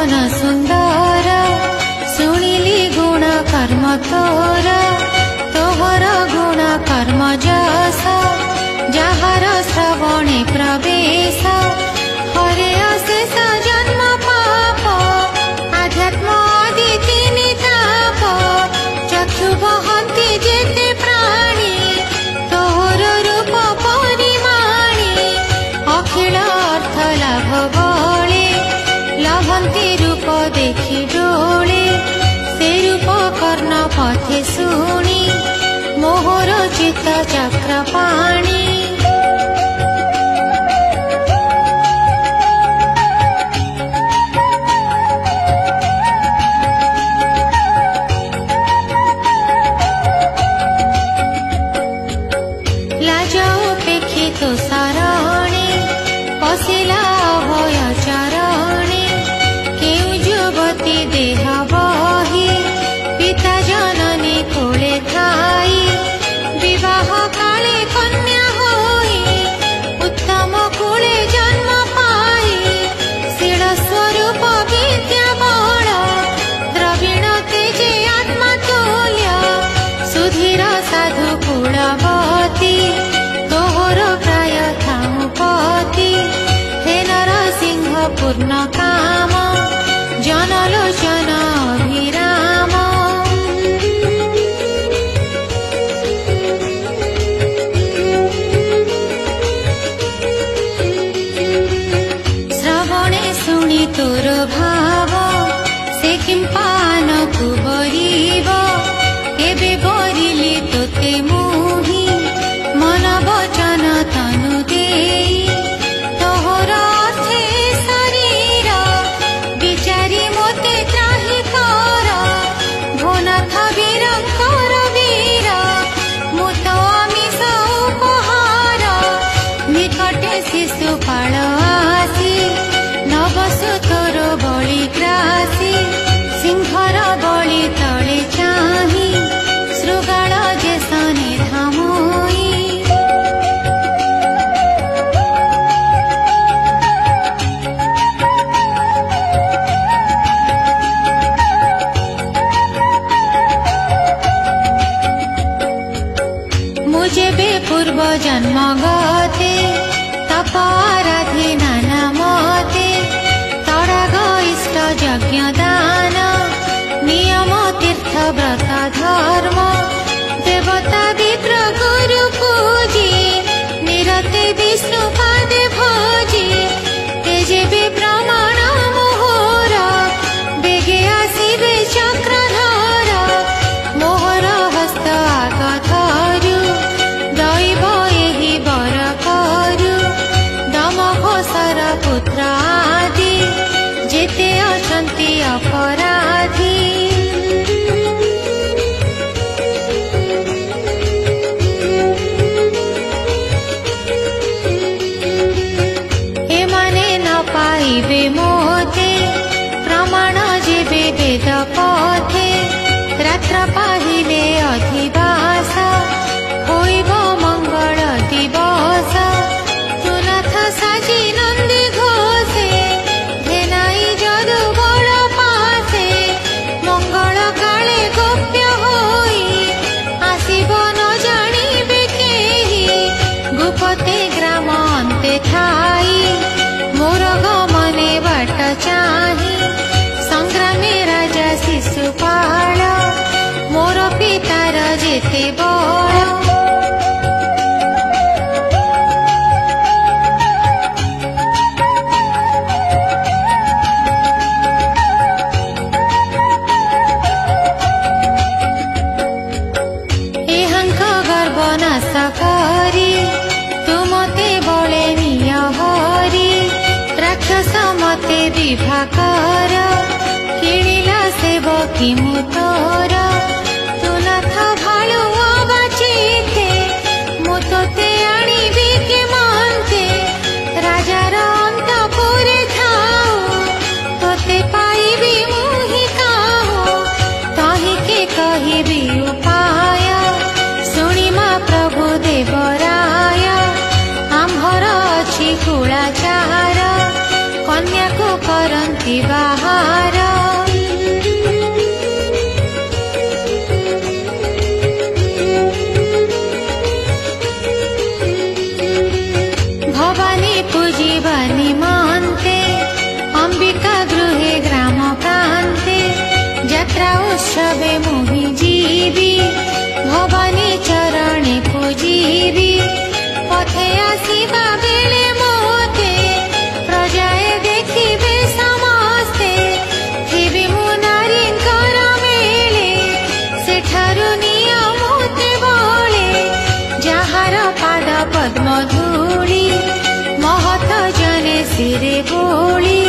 मन सुंदर शुणिली गुण कर्म तोर तोहर गुण कर्म जस जहार श्रवणे प्रवेश हरे अशेष जन्म पाप आध्यात्म आदि तीन ताप चक्षु बहंती जेते प्राणी तोहर रूप परिमाणी अखिल अर्थ लाभ बले लभंती रूप देखी डोले से रूप कर्ण पथे शुणी मोहर चित्त चक्र पाणी तो सारणे पशिला अभय चरणे केउ युवती देह बही पिता जननी कोले थाई विवाह काले कन्या होई उत्तम कुले जन्म पाई शील स्वरूप विद्या बल द्रविण तेजे आत्मा तुल्य सुधीर साधु कुलवती तोहर प्राय थामुपति हे नरसिंह पूर्ण काम जनलोचन अभिराम श्रवणे शुणी तोर भाव से किं पान को बरिब केबे बरिली तोते मुहि मन वचन तनु देई तोहर अर्थे शरीर विचारी मोते त्राहि कर भोनाथ वीरंकर वीर मुत आमिष उपहार निकटे शिशुपाल आसी नवसु तोर बलि ग्रासी सिंहर बलि तले चाही शृगाल जेसने धामोई मुझे पूर्व जन्म गते तपाराधि नाना मते तड़ाग इष्ट यज्ञ दान नियम तीर्थ व्रत धर्म देवता विप्र गुरु पूजी निरते विष्णु पादे भोजी तेजे भी प्रमाण मोहर बेगे आसिबे चक्रधर मोहर हस्त आग धरु दैव एहि बर करु दम घोषर पुत्र आदि जेते अछंती अपराधी एमाने न पाइबे मोते प्रमाण जेबे वेद पथे रात्र पाहिले अधिवास होइब मंगल दिवस तुनाथ साजी नंदी घोषे धेनाई जदु बल पासे मंगल काले गोप्य होई आसिब न जानिबे केही गुपते ग्राम अन्ते थाई मोर गमने बाट चाही संग्रामे राजा शिशुपाल मोर पितार जेते बल एहांक गर्भ नाश करी तुमते बले निय हरि राक्षस मते विभा कर किणिला सेवकी मुतोर तुनाथ भालु बाहार भवानी पूजिबानी मानते अंबिका गृहे ग्राम प्रांते यात्रा उत्सवे मुहि जीवी भवानी चरणे पूजिबी पथे आसिबा बेले मोते प्रजाए देखिबे समस्ते थिबि मु नारींकर मेले सेठारु नियमते बळे जाहार पाद पद्म धूली महत जने सिरे बोली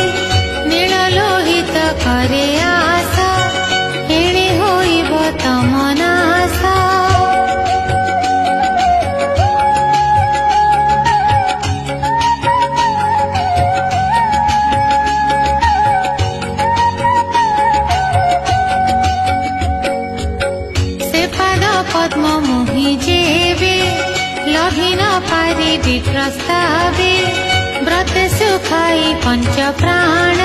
नील लोहित करे आशा एणे होइब तम नाशा से पाद पद्म मोहि जेबे लभि न पारिबि प्रस्तावे व्रत सुखाई पंच प्राण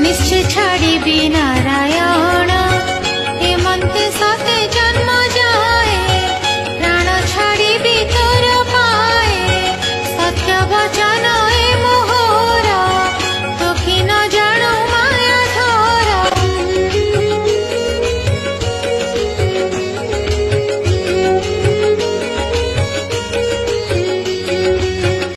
निश्चय छाड़िबि नारायण